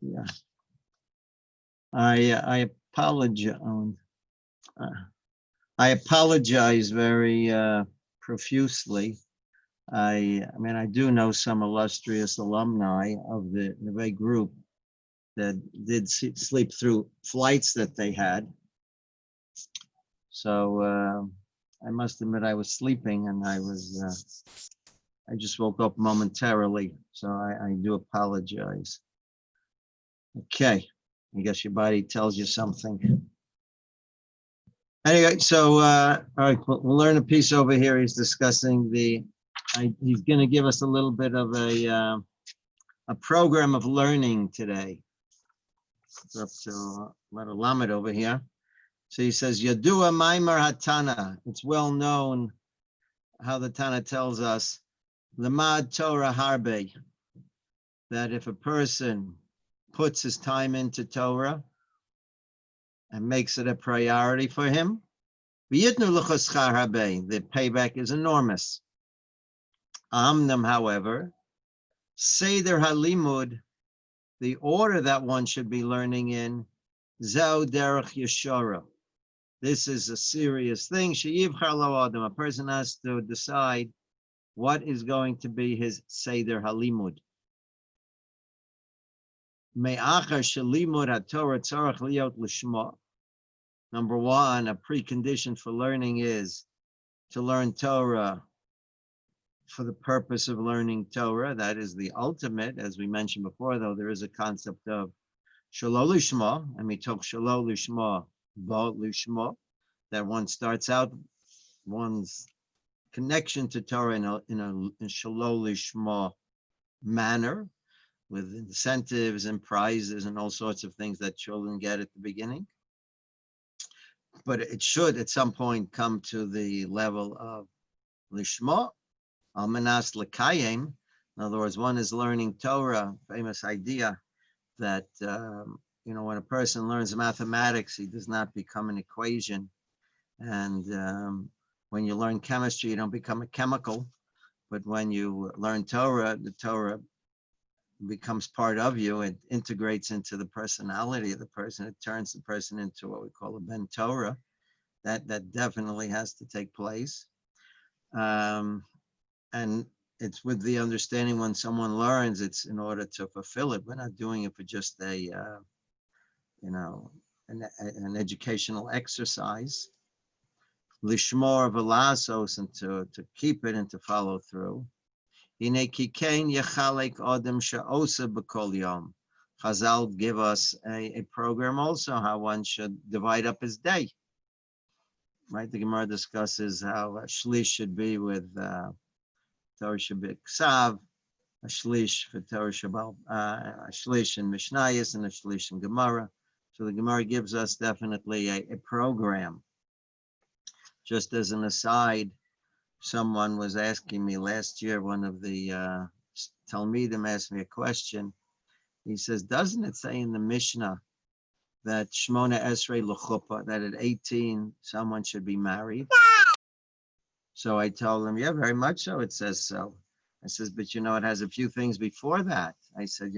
Yeah. I apologize. I apologize very profusely. I mean, I do know some illustrious alumni of the Neve group that did sleep through flights that they had. So I must admit I was sleeping and I just woke up momentarily. So I do apologize. Okay. I guess your body tells you something. Anyway, so all right, we'll learn a piece over here. He's discussing he's going to give us a little bit of a program of learning today. It's up to letter Lamed over here. So he says, Yadua Maimar Hatana. It's well known how the Tana tells us, Lamad Torah Harbe, that if a person puts his time into Torah and makes it a priority for him, the payback is enormous. Amnam, however, Seder Halimud, the order that one should be learning in, Zeu Derech Yeshara. This is a serious thing. A person has to decide what is going to be his Seder Halimud. Number one, a precondition for learning is to learn Torah for the purpose of learning Torah. That is the ultimate. As we mentioned before, though, there is a concept of Shelo Lishma, and we talk Shelo Lishma, Bo Lishma, that one starts out one's connection to Torah in a Shelo Lishma manner, with incentives and prizes and all sorts of things that children get at the beginning. But it should at some point come to the level of Lishma, Almanas L'Kayim. In other words, one is learning Torah, famous idea that, when a person learns mathematics, he does not become an equation. And when you learn chemistry, you don't become a chemical. But when you learn Torah, the Torah becomes part of you. It integrates into the personality of the person. It turns the person into what we call a Ben Torah. That definitely has to take place. And it's with the understanding when someone learns, it's in order to fulfill it. We're not doing it for just an educational exercise. Lishmor velasos, and to keep it and to follow through. Chazal give us a program also how one should divide up his day. Right, the Gemara discusses how a shlish should be with Torah Shabbat Ksav, a shlish for Torah Shabbat, a shlish in Mishnayos, and a shlish in Gemara. So the Gemara gives us definitely a program. Just as an aside, someone was asking me last year, one of the Talmidim asked me a question. He says, doesn't it say in the Mishnah that Shmona Esrei L'chuppah, that at 18, someone should be married? So I told him, yeah, very much so, it says so. I says, but it has a few things before that. I said,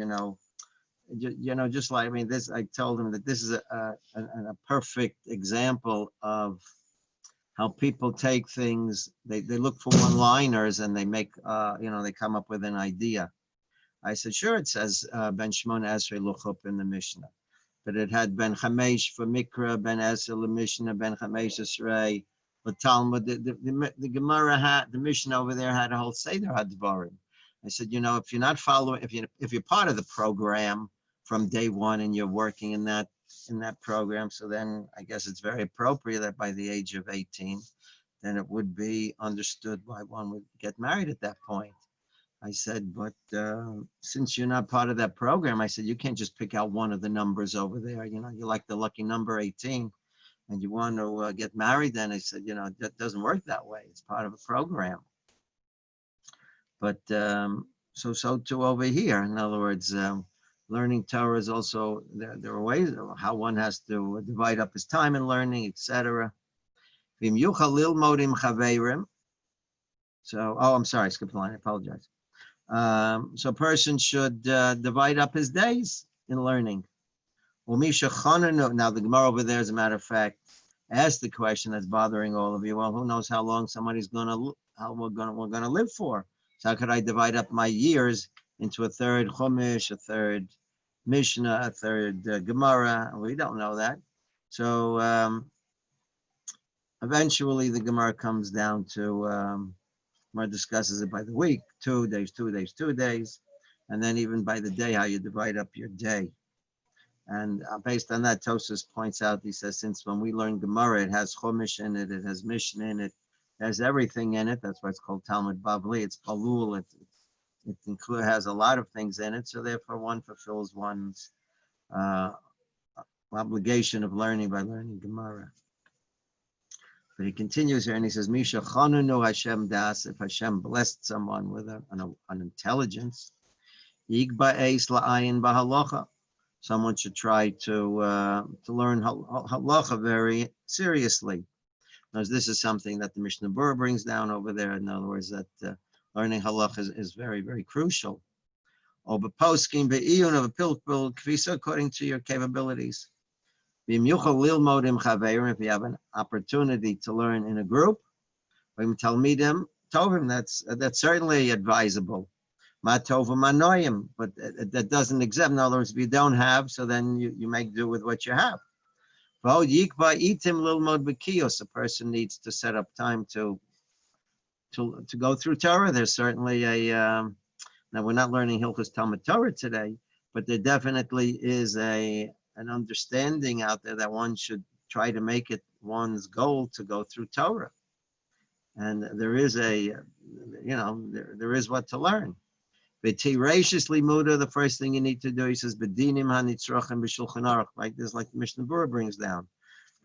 just like, this, I told him that this is a perfect example of how people take things, they look for one-liners and they make, they come up with an idea. I said, sure, it says Ben Shmona Esrei L'chuppah in the Mishnah. But it had Ben Chamesh for Mikra, Ben Esrei L'Mishnah, Ben Chamesh Esrei L'Talmud. The Gemara had, the Mishnah over there had a whole Seder HaDvarim. I said, if you're not following, if you're part of the program from day one and you're working in that program, so then I guess it's very appropriate that by the age of 18, then it would be understood why one would get married at that point. I said, but since you're not part of that program, I said, you can't just pick out one of the numbers over there. You like the lucky number 18 and you want to get married, then I said, that doesn't work that way. It's part of a program. But so too over here. In other words, learning Torah is also, there are ways of how one has to divide up his time in learning, etc. So, I'm sorry, I skipped the line, I apologize. So a person should divide up his days. in learning. Well, Misha Chananu, now the Gemara over there, as a matter of fact, asked the question that's bothering all of you. Well, who knows how long somebody's how we're gonna live for? So how could I divide up my years into a third Chumash, a third Mishnah, a third Gemara? We don't know that. So eventually the Gemara comes down to, Gemara discusses it by the week, 2 days, 2 days, 2 days, and then even by the day, how you divide up your day. And based on that, Tosfos points out, he says, since when we learn Gemara, it has Chumash in it, it has Mishnah in it, it has everything in it. That's why it's called Talmud Bavli. It's Palul. It has a lot of things in it. So therefore, one fulfills one's obligation of learning by learning Gemara. But he continues here and he says, Misha Chanunu Hashem Das, if Hashem blessed someone with an intelligence, Yigba Eis La'ayin Bahalacha. Someone should try to learn halacha very seriously. Because this is something that the Mishnah Berurah brings down over there. In other words, that learning halacha is very, very crucial. Or beposkim be'iyun of a pilpul kvisa according to your capabilities. If you have an opportunity to learn in a group, that's certainly advisable. But that doesn't exempt. In other words, if you don't have, so then you make do with what you have. A person needs to set up time to go through Torah. There's certainly now we're not learning Hilchos Talmud Torah today, but there definitely is an understanding out there that one should try to make it one's goal to go through Torah. And there is there is what to learn. The first thing you need to do, he says, Bedinim hanitzrachim b'shulchan aruch, like this, like the Mishnah Berurah brings down.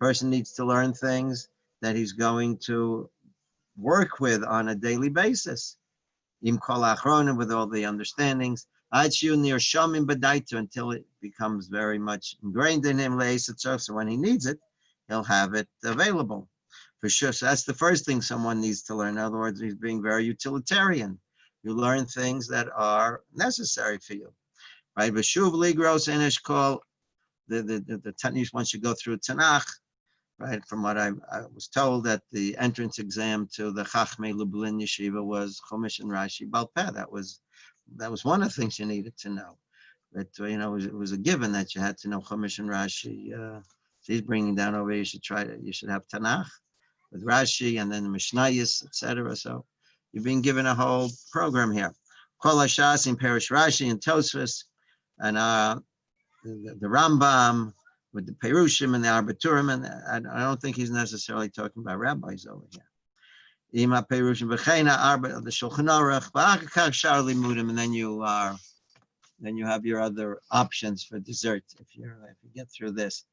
Person needs to learn things that he's going to work with on a daily basis. Im kol achronim, with all the understandings, until it becomes very much ingrained in him. So when he needs it, he'll have it available. For sure. So that's the first thing someone needs to learn. In other words, he's being very utilitarian. You learn things that are necessary for you, right? V'shuv ligros enish kol, the Tanakh, once you go through Tanakh, right? From what I was told, that the entrance exam to the Chachmei Lublin Yeshiva was Chumash and Rashi Baal Peh. That was one of the things you needed to know. But it was a given that you had to know Chumash and Rashi. So he's bringing down over. You should have Tanakh with Rashi and then the Mishnayos, etc. So you're being given a whole program here. Kol Hashas in Perish Rashi and Tosfos, and the Rambam with the Perushim and the Arbiturim, and I don't think he's necessarily talking about rabbis over here. Ima Perushim v'cheina Arba, the Shulchan Aruch, v'achakach shar limudim, and then you have your other options for dessert if you get through this.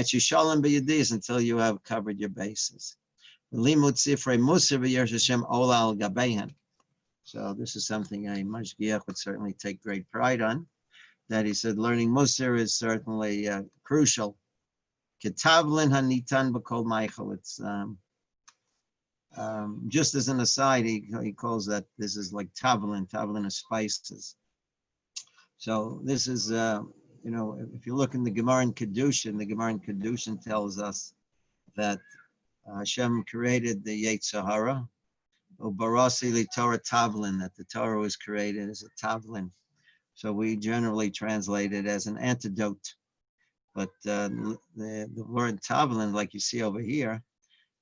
Shalom b'yadis, until you have covered your bases. Limud sifrei musar v'yesh Hashem ola al gabeihen. So this is something a mashgiach would certainly take great pride on. That he said learning musar is certainly crucial. Ketavlin hanitan b'kol meichel. It's just as an aside, he calls that this is like tavlin of spices. So this is if you look in the Gemara in Kedushin, the Gemara in Kedushin tells us that Hashem created the Yoetz Hara, ubarasi li Torah tavlin, that the Torah was created as a tavlin. So we generally translate it as an antidote. But the word tavlin, like you see over here,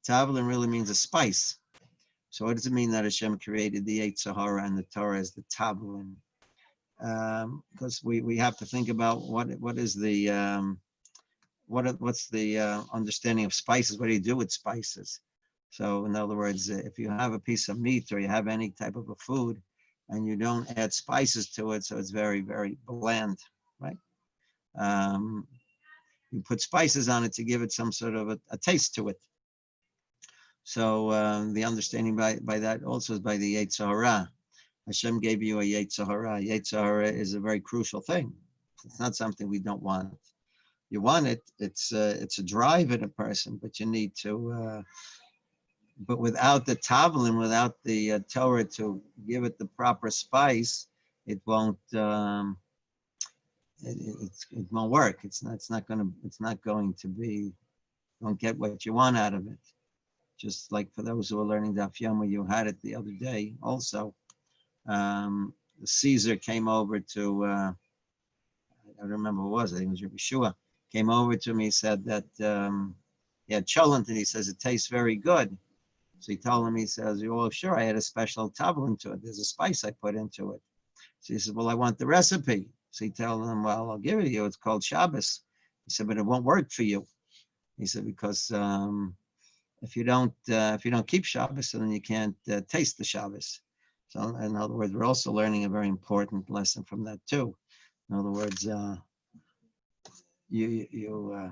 tavlin really means a spice. So what does it mean that Hashem created the Yoetz Hara and the Torah as the tavlin? Because we have to think about what's the understanding of spices. What do you do with spices? So in other words, if you have a piece of meat or you have any type of a food and you don't add spices to it, so it's very, very bland, right? You put spices on it to give it some sort of a taste to it. So the understanding by that also is by the Yoetz Hara. Hashem gave you a Yoetz Hara. Yoetz Hara is a very crucial thing. It's not something we don't want. You want it. It's a drive in a person, but you need to. But without the tavlin, without the Torah to give it the proper spice, it won't it won't work. It's not going to be, you won't get what you want out of it. Just like for those who are learning Daf Yomi, you had it the other day also. Caesar came over to, I don't remember who it was, I think it was Rabbi Shua, came over to me, said that he had cholent, and he says it tastes very good. So he told him, he says, well, sure, I had a special tablet into it. There's a spice I put into it. So he said, well, I want the recipe. So he told him, well, I'll give it to you. It's called Shabbos. He said, but it won't work for you. He said, because if you don't keep Shabbos, so then you can't taste the Shabbos. So in other words, we're also learning a very important lesson from that too. In other words, you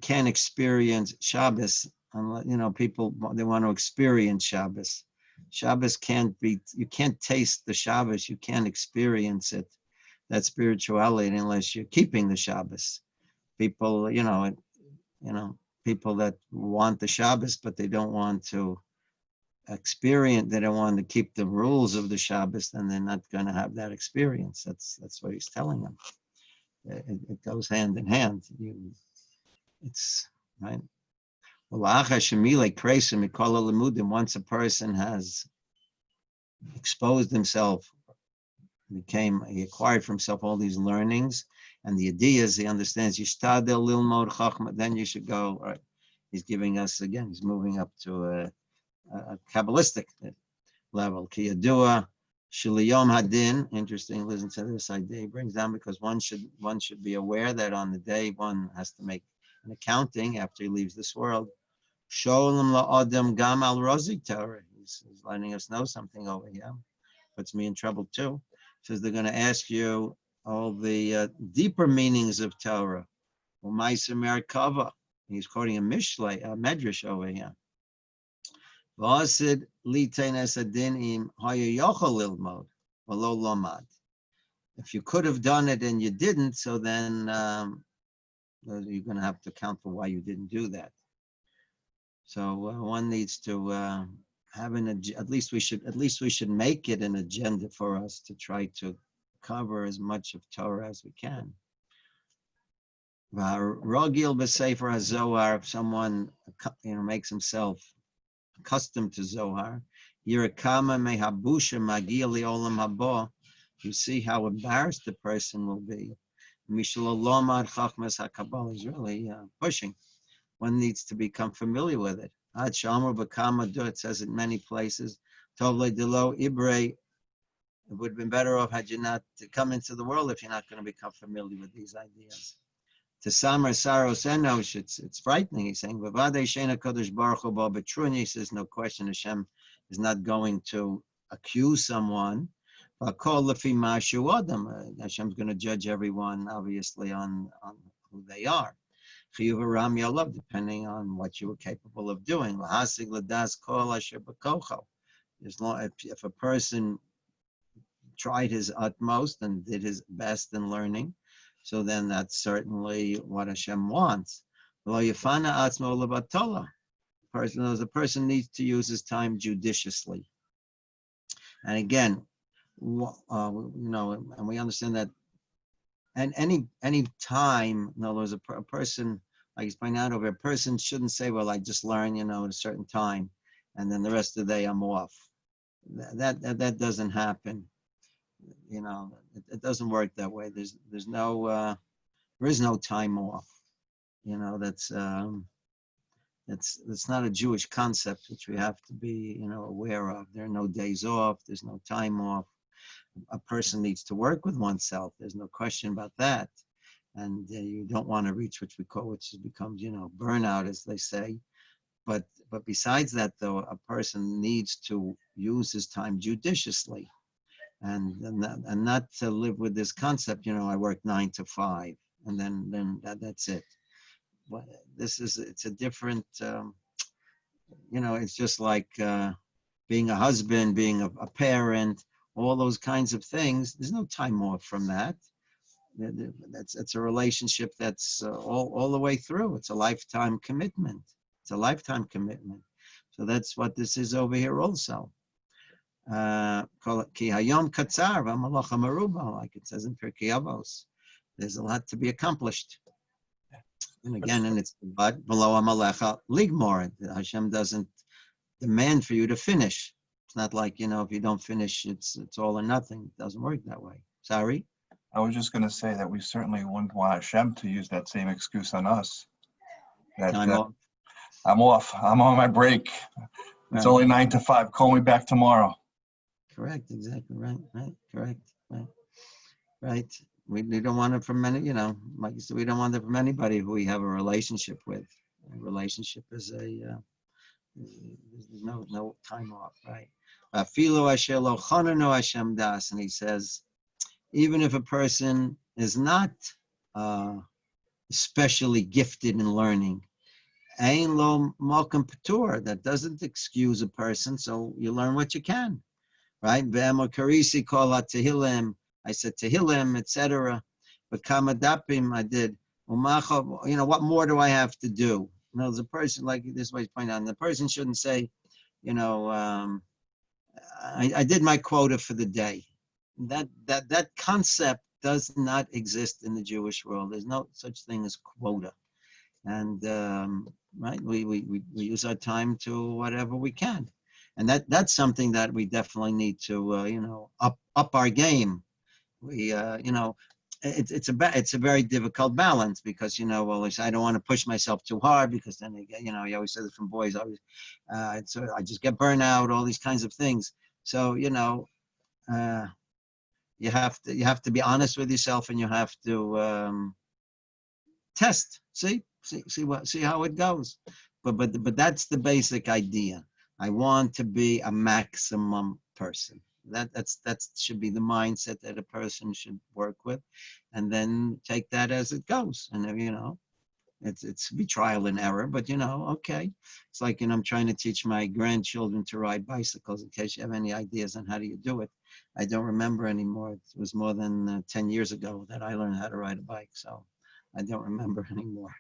can't experience Shabbos unless, people, they want to experience Shabbos. Shabbos can't be, you can't taste the Shabbos, you can't experience it, that spirituality, unless you're keeping the Shabbos. People, people that want the Shabbos, but they don't want to experience, they don't want to keep the rules of the Shabbos, then they're not going to have that experience. That's what he's telling them. It goes hand in hand. It's right. Once a person has exposed himself, he acquired for himself all these learnings and the ideas, he understands, then you should go, right? He's giving us, again, he's moving up to a Kabbalistic level. Ki yadua shiliyom hadin. Interesting. Listen to this idea. He brings down, because one should be aware that on the day one has to make an accounting after he leaves this world. Sholem la'adam gam al rozik Torah. He's letting us know something over here. Puts me in trouble too. Says they're going to ask you all the deeper meanings of Torah. U'maisa merkava. He's quoting a Mishlei, a Medrash over here. V'asid liteines adinim haya yochel lilmod v'lo lomad. If you could have done it and you didn't, so then you're going to have to account for why you didn't do that. So one needs to have at least we should make it an agenda for us to try to cover as much of Torah as we can. Rogil b'sefer hazohar, if someone makes himself accustomed to Zohar, yirakama mehabusha magia liolam haba, you see how embarrassed the person will be. Mishalolomad chachmas hakabbalah is really pushing. One needs to become familiar with it. Ad shamar b'kama do, it says in many places, tovle delo ibre, it would have been better off had you not come into the world if you're not going to become familiar with these ideas. To Samar Saros Enosh, it's frightening. He's saying, Vavade Shena Kodesh Baruch Hu Ba Betrun. He says, no question, Hashem is not going to accuse someone. Vakol Lefi Mashu Adam. Hashem's going to judge everyone, obviously, on who they are. Chiyuv Ram Yalav, depending on what you were capable of doing. Lahasig Ladas Kol Asher B'Kocho. If a person tried his utmost and did his best in learning, so then that's certainly what Hashem wants. The person needs to use his time judiciously. And again, and we understand that, and any time, in other words, a person, like he's pointing out over, a person shouldn't say, well, I just learn, at a certain time, and then the rest of the day I'm off. That doesn't happen. It doesn't work that way. There is no time off. That's not a Jewish concept which we have to be, aware of. There are no days off. There's no time off. A person needs to work with oneself. There's no question about that. And you don't want to reach which becomes, burnout, as they say. But besides that, though, a person needs to use his time judiciously. And not to live with this concept, I work 9 to 5, and then that's it. But it's a different, it's just like being a husband, being a parent, all those kinds of things. There's no time off from that. It's a relationship that's all the way through. It's a lifetime commitment. So that's what this is over here also. Ki hayom katzar v'malacha meruba, like it says in Pirkei Avos. There's a lot to be accomplished. And again, and it's but below Amalecha Ligmor. Hashem doesn't demand for you to finish. It's not like, if you don't finish, it's all or nothing. It doesn't work that way. Sorry? I was just going to say that we certainly wouldn't want Hashem to use that same excuse on us. That Time off. I'm off. I'm on my break. It's only 9 to 5. Call me back tomorrow. Correct. Exactly. Right. Correct. Right. We don't want it from any, like you said, we don't want it from anybody who we have a relationship with. A relationship is there's no time off, right? And he says, even if a person is not especially gifted in learning, Ein lo malkum patur, that doesn't excuse a person, so you learn what you can, right? Ve'emo karisi kol tehillim, I said tehillim, etc. But kamadapim I did. What more do I have to do? The person, like this way point out, the person shouldn't say, I did my quota for the day. That concept does not exist in the Jewish world. There's no such thing as quota. And right, we use our time to whatever we can, and that's something that we definitely need to up our game. We it's a very difficult balance because I don't want to push myself too hard because then you always say this from boys. I just get burnout, all these kinds of things. So you have to be honest with yourself, and you have to test. See how it goes. But that's the basic idea. I want to be a maximum person. That should be the mindset that a person should work with, and then take that as it goes. And it's be trial and error. But okay, it's like I'm trying to teach my grandchildren to ride bicycles. In case you have any ideas on how do you do it, I don't remember anymore. It was more than 10 years ago that I learned how to ride a bike. So I don't remember anymore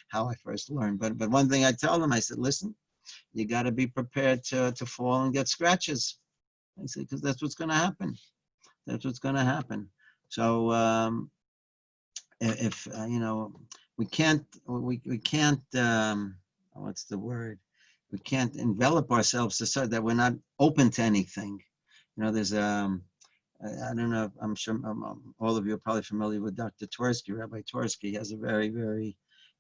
how I first learned. But one thing I tell them, I said, listen, you got to be prepared to fall and get scratches. I said, because that's what's going to happen. That's what's going to happen. So if we can't what's the word? We can't envelop ourselves so that we're not open to anything. There's I don't know. I'm sure all of you are probably familiar with Dr. Twersky, Rabbi Twersky. He has a very, very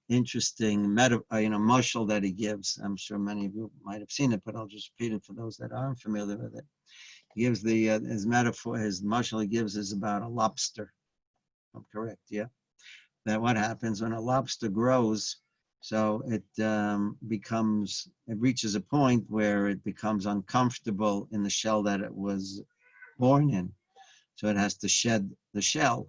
interesting mashal that he gives. I'm sure many of you might have seen it, but I'll just repeat it for those that aren't familiar with it. He gives his metaphor, his mashal he gives is about a lobster. I'm correct, yeah. That what happens when a lobster grows, so it reaches a point where it becomes uncomfortable in the shell that it was born in. So it has to shed the shell.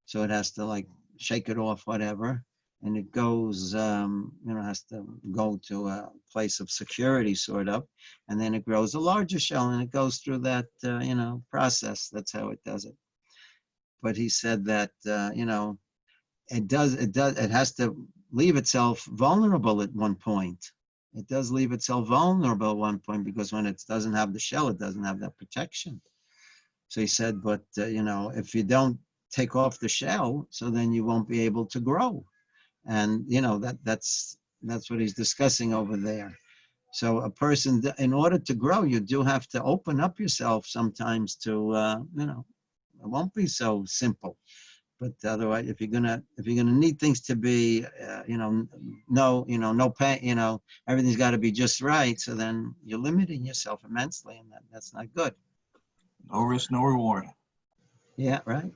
So it has to shake it off, whatever. And it goes, has to go to a place of security, sort of. And then it grows a larger shell, and it goes through that, process. That's how it does it. But he said that, it has to leave itself vulnerable at one point. It does leave itself vulnerable at one point because when it doesn't have the shell, it doesn't have that protection. So he said, but, if you don't take off the shell, so then you won't be able to grow. And, that's what he's discussing over there. So a person, in order to grow, you do have to open up yourself sometimes to, it won't be so simple. But otherwise, if you're gonna need things to be, no pain, everything's got to be just right. So then you're limiting yourself immensely, and that's not good. No risk, no reward. Yeah, right.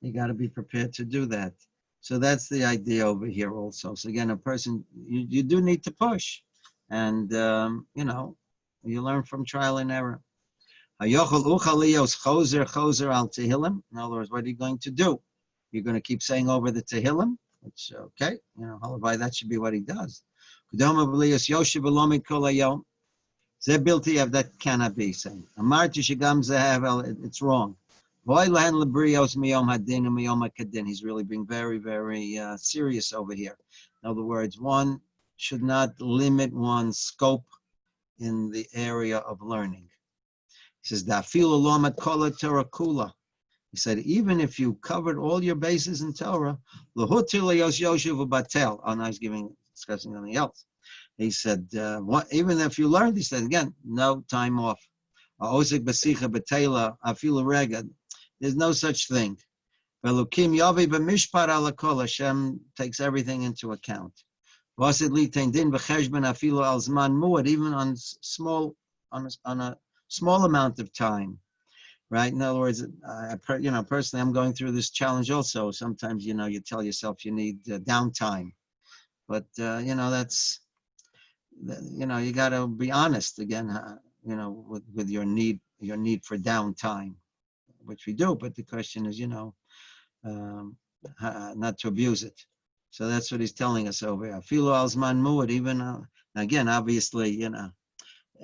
You got to be prepared to do that. So that's the idea over here also. So again, a person, you do need to push, and you learn from trial and error. In other words, what are you going to do? You're going to keep saying over the Tehillim, which, okay, that should be what he does. That cannot be saying. It's wrong. He's really being very, very serious over here. In other words, one should not limit one's scope in the area of learning. He says, he He said, even if you covered all your bases in Torah, batel. Oh, now he's discussing something else. He said, even if you learned, he said, again, no time off. There's no such thing. Hashem takes everything into account. Even on a small amount of time. Right. In other words, personally, I'm going through this challenge also. Sometimes, you tell yourself you need downtime, but that's, you got to be honest again, with your need for downtime, which we do. But the question is, not to abuse it. So that's what he's telling us over here. Filu alzman muad. Even again, obviously,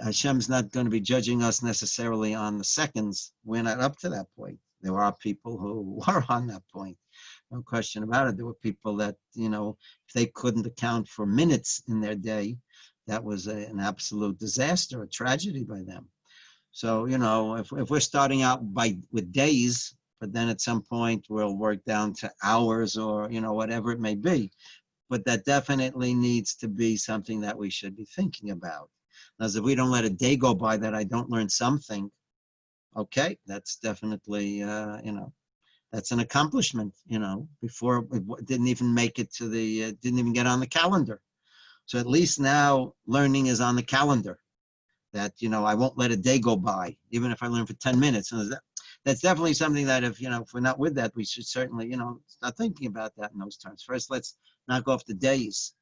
Hashem's not going to be judging us necessarily on the seconds. We're not up to that point. There are people who were on that point. No question about it. There were people that, if they couldn't account for minutes in their day, that was an absolute disaster, a tragedy by them. So, if we're starting out with days, but then at some point we'll work down to hours or, whatever it may be. But that definitely needs to be something that we should be thinking about. As if we don't let a day go by that I don't learn something, okay, that's definitely, that's an accomplishment, before it didn't even make it to didn't even get on the calendar. So at least now learning is on the calendar, that, I won't let a day go by, even if I learn for 10 minutes. And that's definitely something that if we're not with that, we should certainly, start thinking about that in those terms. First, let's knock off the days.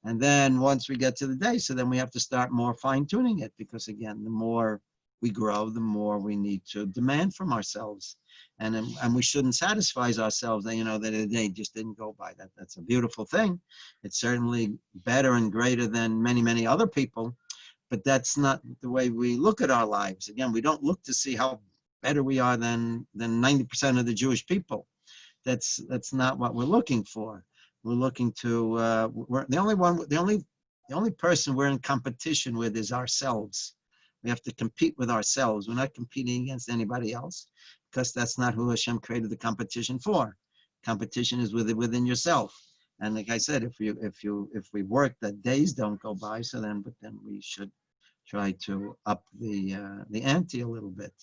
And then once we get to the day, so then we have to start more fine-tuning it, because again, the more we grow, the more we need to demand from ourselves. And we shouldn't satisfy ourselves that, that a day just didn't go by. That's a beautiful thing. It's certainly better and greater than many, many other people, but that's not the way we look at our lives. Again, we don't look to see how better we are than 90% of the Jewish people. That's not what we're looking for. We're looking to, the only person we're in competition with is ourselves. We have to compete with ourselves. We're not competing against anybody else, because that's not who Hashem created the competition for. Competition is within yourself. And like I said, if we work that days don't go by, but then we should try to up the ante a little bit.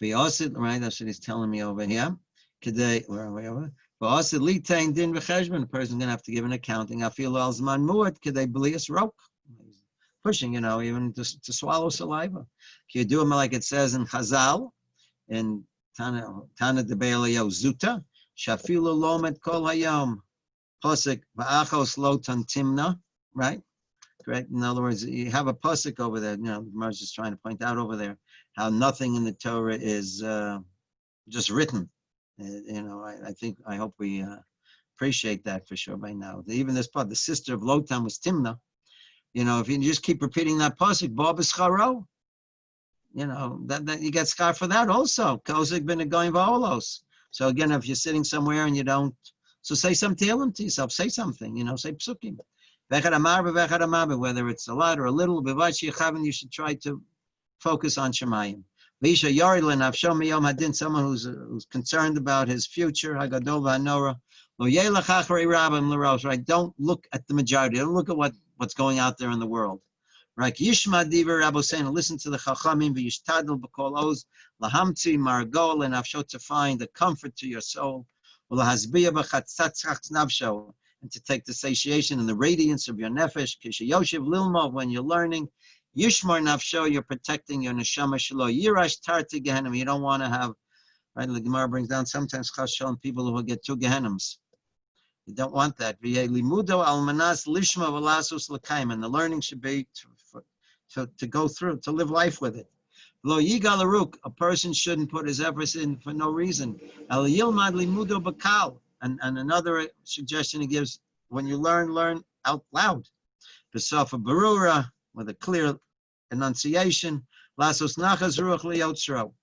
Right, that's what he's telling me over here. Today, where are we over? The person's gonna have to give an accounting. I feel alzman muad kedei blias rok. Pushing, even to swallow saliva. You do them like it says in Chazal, in Tana de Be'elio Zuta, shafilu lomet kol hayom, posik va'achos lo tantimna, right? Correct. In other words, you have a posik over there. The Gemara is just trying to point out over there how nothing in the Torah is just written. I hope we appreciate that for sure by now. Even this part, the sister of Lotan was Timna. If you just keep repeating that pasuk, Bob is charo, that you get scar for that also. Kozik ben going vaolos. So again, if you're sitting somewhere and you don't, so say some tehillim to yourself. Say something, say psukim. Whether it's a lot or a little, you should try to focus on Shemayim. Someone who's concerned about his future, right? Don't look at the majority. Don't look at what's going out there in the world. Right? Yishma diva Rabbi saying, listen to the Chachamim, v'yishtadel b'kol oz, lahamtzi margol lenafsho, to find the comfort to your soul, ulahazbiya b'chatzatzach nafsho, and to take the satiation and the radiance of your nefesh, kishayoshiv lilmo, when you're learning, yishmar nafsho, you're protecting your neshama shelo, yirash tarti gehenim, you don't want to have, right, the Gemara brings down sometimes chashon, people who will get two gehenims. You don't want that. And the learning should be to go through, to live life with it. A person shouldn't put his efforts in for no reason. And another suggestion he gives, when you learn out loud. B'sofa barura, with a clear enunciation. Lasos nachas ruach liyotzro.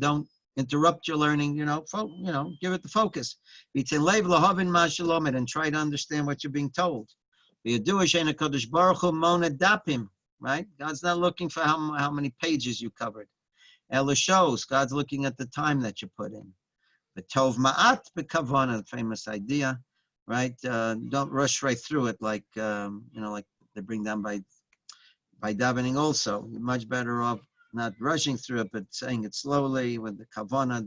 Don't interrupt your learning, give it the focus. And try to understand what you're being told. right? God's not looking for how many pages you covered. Ella shows God's looking at the time that you put in. The tov ma'at bekavana, the famous idea, right? Don't rush right through it like like they bring down by davening. Also, you're much better off not rushing through it, but saying it slowly with the kavana.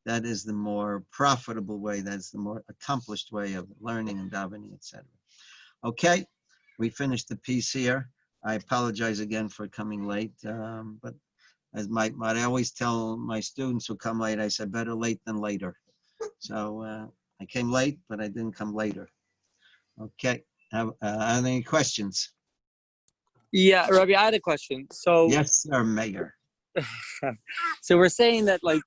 That is the more profitable way. That's the more accomplished way of learning and davening, etc. Okay, we finished the piece here. I apologize again for coming late, but as I always tell my students who come late, I said better late than later. So I came late, but I didn't come later. Okay, have any questions? Yeah, Rabbi, I had a question. So, Yes, sir, Mayor. so we're saying that like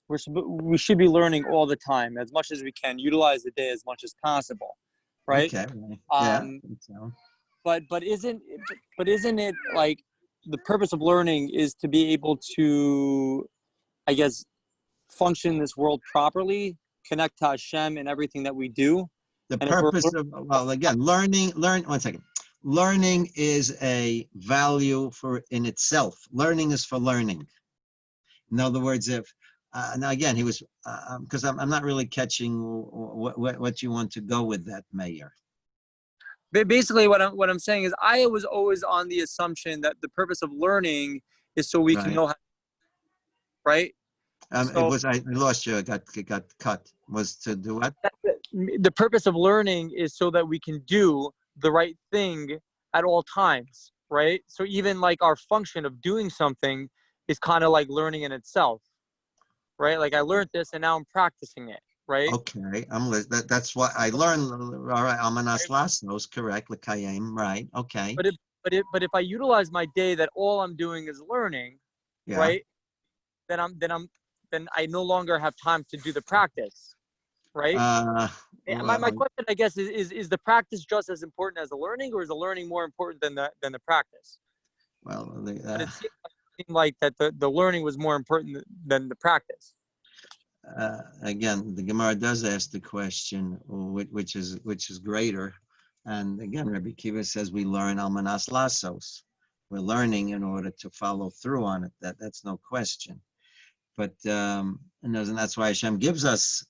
we should be learning all the time as much as we can, utilize the day as much as possible, right? Okay, yeah. So. But isn't it like the purpose of learning is to be able to, I guess, function in this world properly, connect to Hashem in everything that we do? The And purpose of, well, again, one second. Learning is a value in itself. Learning is for learning. In other words, if, now again, he was, because I'm not really catching what you want to go with that, Mayor. basically what I'm saying is I was always on the assumption that the purpose of learning is so we can know how, right? I lost you. It got cut. Was to do what? The purpose of learning is so that we can do the right thing at all times, right? So even like our function of doing something is kind of like learning in itself, right? Like I learned this and now I'm practicing it, right? Okay, that's what I learned. All right, Amanas Lasnos, correct? L'kayim, right? Okay. But if I utilize my day that all I'm doing is learning, yeah. right? Then I no longer have time to do the practice, right? My question, I guess, is the practice just as important as the learning, or is the learning more important than the practice? Well, but it seemed like that the learning was more important than the practice. Again, the Gemara does ask the question, which is greater, and again, Rabbi Kiva says we learn almanas lasos. We're learning in order to follow through on it. That's no question. But and that's why Hashem gives us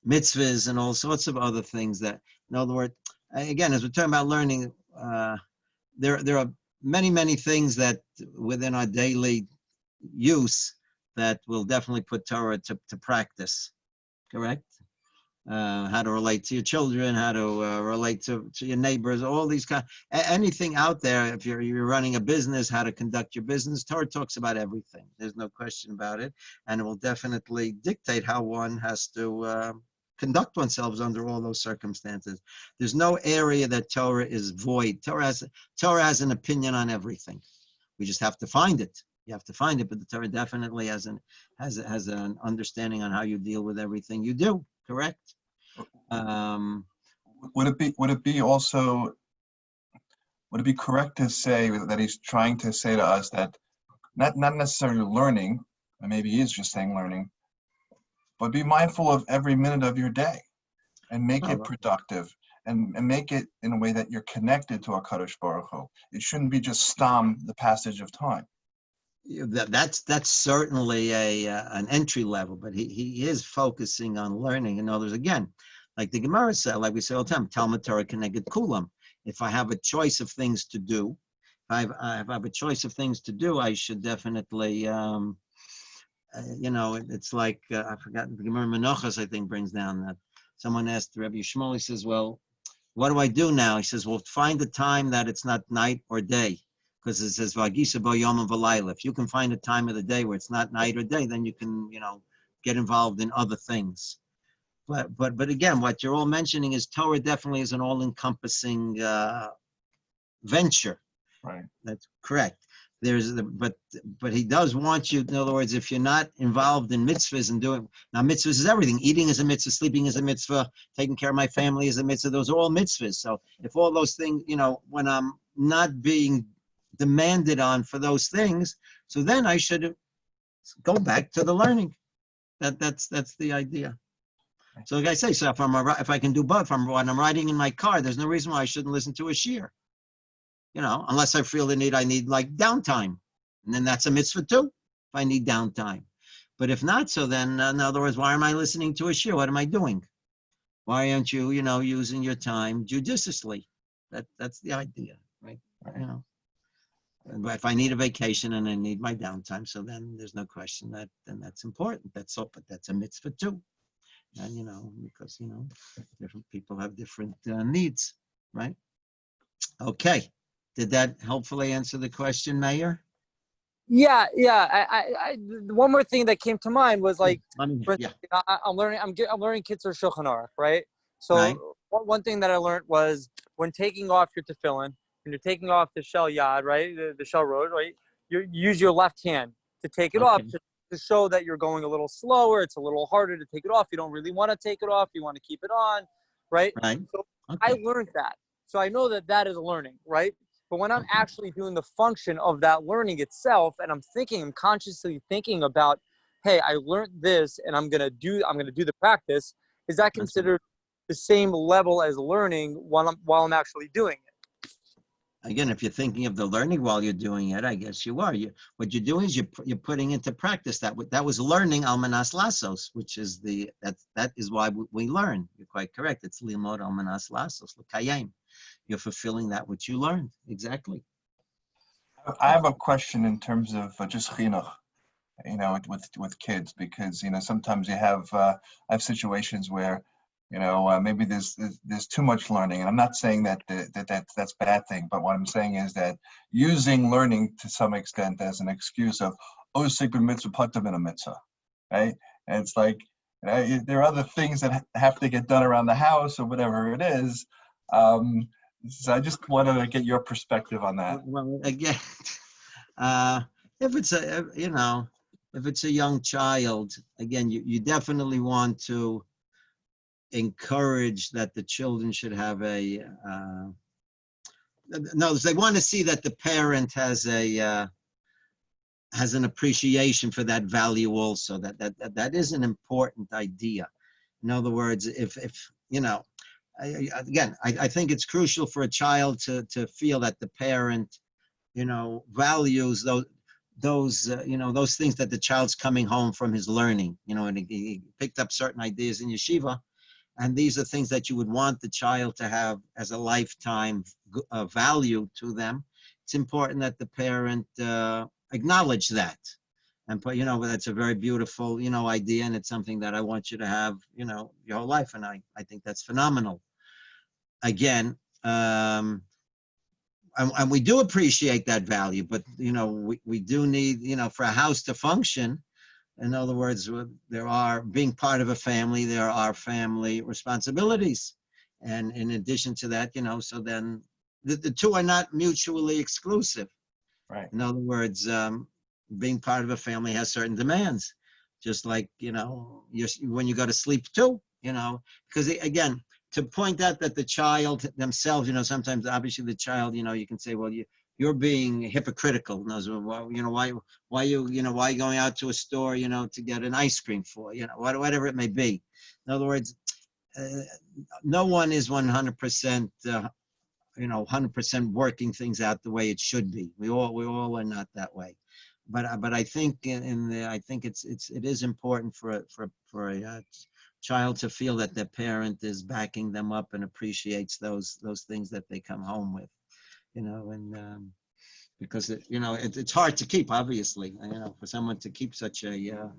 mitzvahs and all sorts of other things that, in other words, again, as we're talking about learning, there are many things that within our daily use that will definitely put Torah to practice, correct? How to relate to your children, how to relate to your neighbors, all these anything out there. If you're running a business, how to conduct your business, Torah talks about everything. There's no question about it, and it will definitely dictate how one has to conduct oneself under all those circumstances. There's no area that Torah is void. Torah has an opinion on everything. We just have to find it. You have to find it, but the Torah definitely has an understanding on how you deal with everything you do. Correct. Would it be correct to say that he's trying to say to us that not necessarily learning, or maybe he is just saying learning, but be mindful of every minute of your day and make it productive and make it in a way that you're connected to HaKadosh Baruch Hu. It shouldn't be just the passage of time. That's certainly an entry level, but he is focusing on learning. In others, again, like the Gemara said, like we say all the time, Talmud Torah Keneged Kulam. If I have a choice of things to do, if I have a choice of things to do, I should definitely, it's like I forgot the Gemara Menachos, I think, brings down that someone asked Rabbi Shmuel. He says, "Well, what do I do now?" He says, "Well, find a time that it's not night or day." Because it says Vagisa bo yom v'layla. If you can find a time of the day where it's not night or day, then you can, get involved in other things. But again, what you're all mentioning is Torah definitely is an all-encompassing venture. Right. That's correct. But he does want you. In other words, if you're not involved in mitzvahs and now mitzvahs is everything. Eating is a mitzvah. Sleeping is a mitzvah. Taking care of my family is a mitzvah. Those are all mitzvahs. So if all those things, when I'm not being demanded on for those things, so then I should go back to the learning. That's the idea. So like I say, so if I can do both, when I'm riding in my car, there's no reason why I shouldn't listen to a shiur. unless I feel the need, I need like downtime. And then that's a mitzvah too, if I need downtime. But if not, so then, in other words, why am I listening to a shir? What am I doing? Why aren't you, using your time judiciously? That's the idea, right? But if I need a vacation and I need my downtime, so then there's no question then that's important. That's all, but that's a mitzvah too. And, because, different people have different needs, right? Okay. Did that hopefully answer the question, Mayor? Yeah. One more thing that came to mind was like, Yeah. I'm learning Kitzur Shulchan Aruch, right? So Right. one thing that I learned was when taking off your tefillin, when you're taking off the shell yad, right, the shell road, right, you use your left hand to take it off to show that you're going a little slower. It's a little harder to take it off. You don't really want to take it off. You want to keep it on, right? Right. So Okay. I learned that. So I know that is learning, right? But when I'm actually doing the function of that learning itself, and I'm consciously thinking about, hey, I learned this, and I'm gonna do the practice. Is that considered the same level as learning while I'm actually doing it? Again, if you're thinking of the learning while you're doing it, I guess you are. What you're doing is you're putting into practice that was learning almanas lasos, which is that is why we learn. You're quite correct. It's limod almanas lasos l'kayim. You're fulfilling that which you learned. Exactly. I have a question in terms of just chinuch, with kids, because sometimes I have situations where maybe there's too much learning, and I'm not saying that's a bad thing, but what I'm saying is that using learning to some extent as an excuse of secret mitzvah patam in a mitzvah, right? And it's like there are other things that have to get done around the house or whatever it is. So I just wanted to get your perspective on that. Well, again, if it's a young child, again, you definitely want to encourage that the children should have they want to see that the parent has an appreciation for that value also. That is an important idea. In other words, if I think it's crucial for a child to feel that the parent, values those things that the child's coming home from his learning, and he picked up certain ideas in yeshiva, and these are things that you would want the child to have as a lifetime value to them. It's important that the parent acknowledge that. And that's a very beautiful, idea, and it's something that I want you to have, your whole life, and I think that's phenomenal. Again, and we do appreciate that value, but we do need, for a house to function. In other words, being part of a family, there are family responsibilities, and in addition to that, so then the two are not mutually exclusive. Right. In other words, being part of a family has certain demands, just like, when you go to sleep too, because again, to point out that the child themselves, sometimes obviously the child, you can say, well, you're being hypocritical. Why are you going out to a store, to get an ice cream for, whatever it may be. In other words, no one is 100%, 100% working things out the way it should be. We all are not that way. But I think I think it is important for a child to feel that their parent is backing them up and appreciates those things that they come home with, and because it's hard to keep, obviously, for someone to keep such a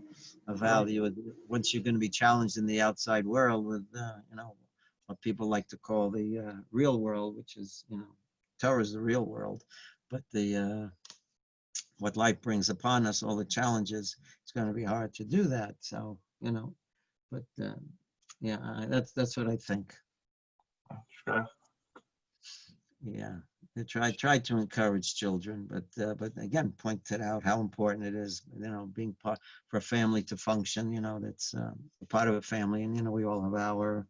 value once you're going to be challenged in the outside world with what people like to call the real world, which is Torah is the real world, but what life brings upon us, all the challenges, it's going to be hard to do that. So but that's what I think. Sure. Yeah, try to encourage children, but again, pointed out how important it is, being part for a family to function. That's a part of a family, and we all have our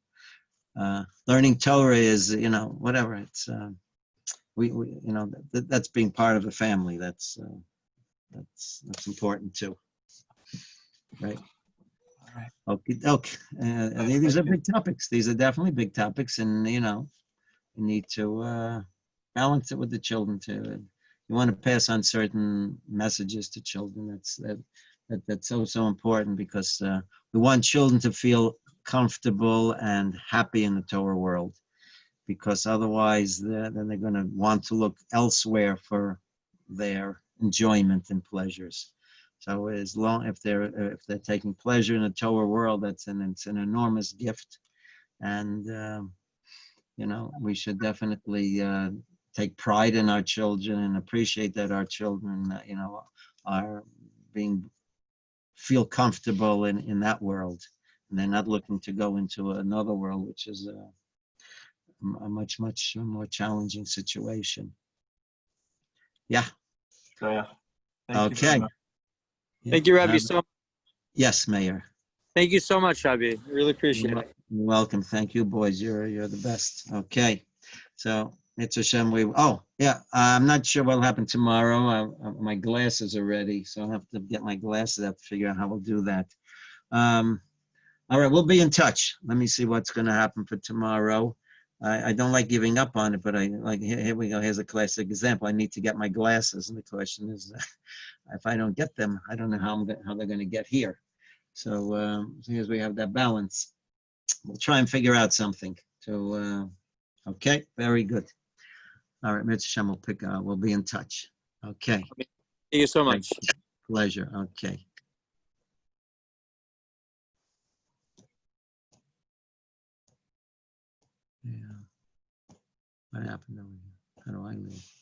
learning Torah is whatever it's we that's being part of a family. That's important too, right? Okay. These are big topics. These are definitely big topics, and you need to balance it with the children too. You want to pass on certain messages to children. That's so important because we want children to feel comfortable and happy in the Torah world, because otherwise then they're going to want to look elsewhere for their enjoyment and pleasures. So as long if they're taking pleasure in the Torah world, it's an enormous gift, and we should definitely take pride in our children and appreciate that our children are feel comfortable in that world, and they're not looking to go into another world, which is a much more challenging situation. Yeah. Yeah. Thank you very Okay. much. Yeah. Thank you, Rabbi. Yes, Mayor. Thank you so much, Rabbi. Really appreciate it. You're welcome. Thank you, boys. You're the best. Okay. So it's Hashem. I'm not sure what'll happen tomorrow. My glasses are ready, so I'll have to get my glasses out to figure out how we'll do that. All right, we'll be in touch. Let me see what's going to happen for tomorrow. I don't like giving up on it, but here we go. Here's a classic example. I need to get my glasses, and the question is, if I don't get them, I don't know how they're going to get here. So here's we have that balance. We'll try and figure out something. So okay, very good. All right, Mitzvah Shem, we'll be in touch. Okay. Thank you so much. Pleasure. Okay. Yeah. What happened over here? How do I leave?